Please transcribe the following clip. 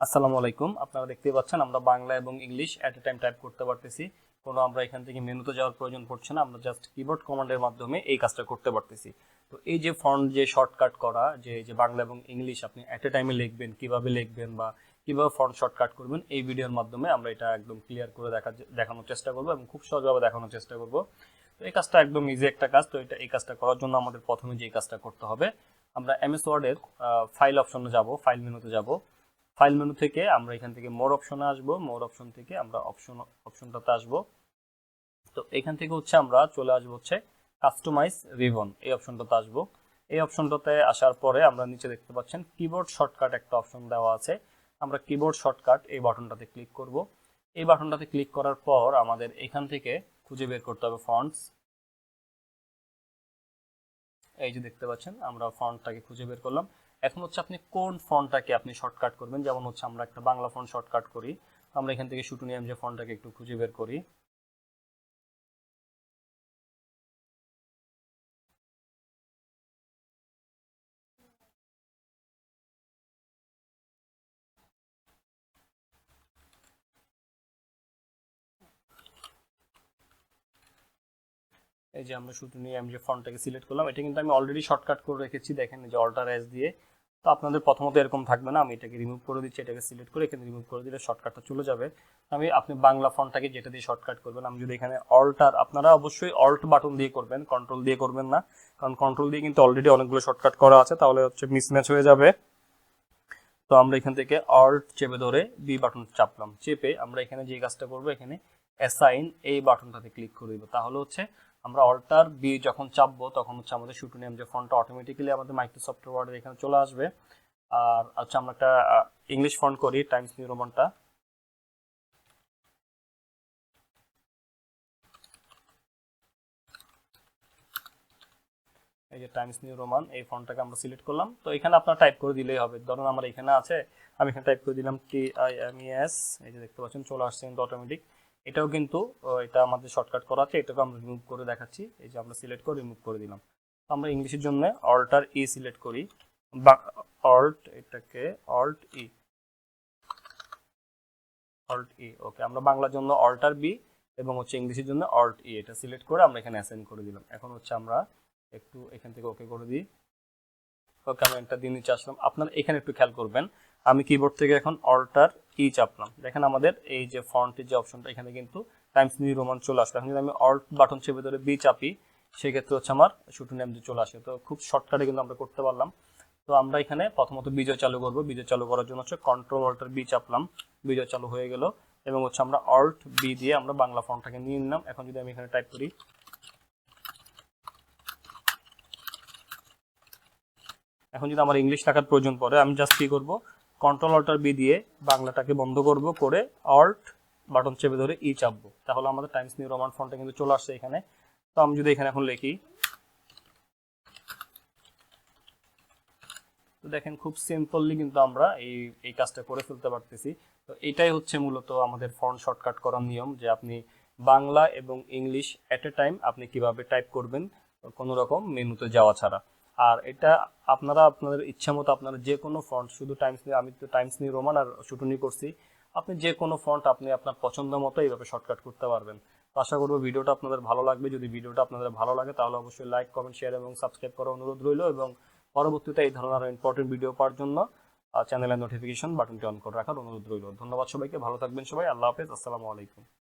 আসসালামু আলাইকুম। আপনারা দেখতেই পাচ্ছেন আমরা বাংলা এবং ইংলিশ এট এ টাইম টাইপ করতে পারতেছি। আমরা এখান থেকে মেনুতে যাওয়ার প্রয়োজন পড়ছে না, আমরা জাস্ট কিবোর্ড কমান্ডের মাধ্যমে এই কাজটা করতে পারতেছি। তো এই যে ফন্ট যে শর্টকাট করা, যে বাংলা এবং ইংলিশ আপনি এট এ টাইমে লিখবেন, কিভাবে লিখবেন বা কিভাবে ফন্ট শর্টকাট করবেন, এই ভিডিওর মাধ্যমে আমরা এটা একদম ক্লিয়ার করে দেখানোর চেষ্টা করবো এবং খুব সহজভাবে দেখানোর চেষ্টা করব। তো এই কাজটা একদম ইজি একটা কাজ। তো এই কাজটা করার জন্য আমাদের প্রথমে যে কাজটা করতে হবে, আমরা এমএস ওয়ার্ডের ফাইল অপশনে যাব, ফাইল মেনুতে যাব। ফাইল মেনু থেকে আমরা এখান থেকে মোর অপশনে আসব, মোর অপশন থেকে আমরা অপশনটাতে আসব। তো এখান থেকে আমরা চলে আসবো কাস্টমাইজ রিবন, এই অপশনটাতে আসব। এই অপশনটাতে আসার পরে আমরা নিচে দেখতে পাচ্ছেন কিবোর্ড শর্টকাট একটা অপশন দেওয়া আছে। আমরা কিবোর্ড শর্টকাট এই বাটনটাতে ক্লিক করব। এই বাটনটাতে ক্লিক করার পর আমাদের এখান থেকে খুঁজে বের করতে হবে ফন্টস। এই যে দেখতে পাচ্ছেন আমরা ফন্টটাকে খুঁজে বের করলাম। এখন আপনি কোন ফন্টটাকে আপনি শর্টকাট করবেন। যেমন আমরা একটা বাংলা ফন্ট শর্টকাট করি। আমরা এখান থেকে শুটুনিয়াম যে ফন্টটাকে একটু খুঁজে বের করি। এই যে আমরা শুটুনিয়াম যে ফন্টটাকে সিলেক্ট করলাম, এটা কিন্তু আমি অলরেডি শর্টকাট করে রেখেছি। দেখেন যে অল্টার এস দিয়ে। তো আপনাদের প্রথমত এরকম থাকবে না, আমি এটাকে রিমুভ করে দিচ্ছি। এটাকে সিলেক্ট করে এখানে রিমুভ করে দিলে শর্টকাটটা চলে যাবে। আপনি বাংলা ফন্টটাকে যেটা দিয়ে শর্টকাট করবেন, আমি যদি এখানে অল্টার, আপনারা অবশ্যই অল্ট বাটন দিয়ে করবেন, কন্ট্রোল দিয়ে করবেন না, কারণ কন্ট্রোল দিয়ে কিন্তু অলরেডি অনেকগুলো শর্টকাট করা আছে, তাহলে মিসম্যাচ হয়ে যাবে। তো আমরা এখান থেকে অল্ট চেপে ধরে বি বাটন চাপলাম, চেপে আমরা এখানে যে কাজটা করব, এখানে অ্যাসাইন এই বাটনটাতে ক্লিক করে দিব। তাহলে আমরা অল্টার বি যখন চাপবো তখন আমাদের শুটুনিয়াম যে ফন্টটা অটোমেটিক্যালি আমাদের মাইক্রোসফট ওয়ার্ডে এখানে চলে আসবে। আর আমরা একটা ইংলিশ ফন্ট করি, টাইমস নিউ রোমানটা। এই যে টাইমস নিউ রোমান, এই ফন্টটাকে আমরা সিলেক্ট করলাম। তো এখানে আপনারা টাইপ করে দিলেই হবে। ধরুন আমার এখানে আছে, আমি এখানে টাইপ করে দিলাম TIMES। এই যে দেখতে পাচ্ছেন চলে আসছে কিন্তু অটোমেটিক। এটাও কিন্তু এটা আমাদের শর্টকাট করা আছে, এটাকে আমরা রিমুভ করে দেখাচ্ছি। এই যে আমরা সিলেক্ট করে রিমুভ করে দিলাম। তো আমরা ইংলিশের জন্য অল্টার ই সিলেক্ট করি, বা এটাকে অল্ট ই। ওকে, আমরা বাংলার জন্য অল্টার বি এবং ইংলিশের জন্য অল্ট ই, এটা সিলেক্ট করে আমরা এখানে অ্যাসাইন করে দিলাম। এখন আমরা একটু এখান থেকে ওকে করে দিই। ওকে, আমি একটা দিয়ে নিচে আসলাম। আপনারা এখানে একটু খেয়াল করবেন, আমি কিবোর্ড থেকে এখন অল্টার ই চাপলাম। দেখেন আমাদের এই যে ফন্টের যে অপশনটা, এখানে কিন্তু টাইমস নিউ রোমান চলে আসলো। এখন যদি আমি অল্ট বাটন চেপে ধরে বি চাপি, সেক্ষেত্রে আমার শুটুনিয়াম যে চলে আসে। তো খুব শর্টকাটে কিন্তু আমরা করতে পারলাম। তো আমরা এখানে প্রথমত বিজয় চালু করব। বিজয় চালু করার জন্য কন্ট্রোল অল্টার বি চাপলাম, বিজয় চালু হয়ে গেল। এবং আমরা অল্ট বি দিয়ে আমরা বাংলা ফন্টটাকে নিয়ে নিলাম। এখন যদি আমি এখানে টাইপ করি, এখন যদি আমার ইংলিশ লেখার প্রয়োজন পড়ে, আমি জাস্ট কি করব, কন্ট্রোল অল্টার বি দিয়ে বাংলাটাকে বন্ধ করব, করে অল্ট বাটন চেপে ধরে ই চাপবো। তাহলে আমাদের টাইমস নিউ রোমান ফন্টটা কিন্তু চলে আসছে এখানে। তো আমি যদি এখানে এখন লিখি, তো দেখেন খুব সিম্পলি কিন্তু আমরা এই কাজটা করে ফেলতে পারতেছি। তো এটাই মূলত আমাদের ফন্ট শর্টকাট করার নিয়ম, যে আপনি বাংলা এবং ইংলিশ এট এ টাইম আপনি কিভাবে টাইপ করবেন কোনো রকম মেনুতে যাওয়া ছাড়া। আর এটা আপনারা আপনাদের ইচ্ছা মতো আপনারা যে কোনো ফন্ট, শুধু আমি তো টাইমস নিউ রোমান আর শুটুনি করছি, আপনি যে কোনো ফন্ট আপনি আপনার পছন্দ মতো এইভাবে শর্টকাট করতে পারবেন। তো আশা করবো ভিডিওটা আপনাদের ভালো লাগবে। যদি ভিডিওটা আপনাদের ভালো লাগে তাহলে অবশ্যই লাইক, কমেন্ট, শেয়ার এবং সাবস্ক্রাইব করার অনুরোধ রইল। এবং পরবর্তীতে এই ধরনের ইম্পর্টেন্ট ভিডিও পাওয়ার জন্য চ্যানেলের নোটিফিকেশন বাটনটি অন করে রাখার অনুরোধ রইল। ধন্যবাদ সবাইকে, ভালো থাকবেন সবাই। আল্লাহ হাফেজ, আসসালামু আলাইকুম।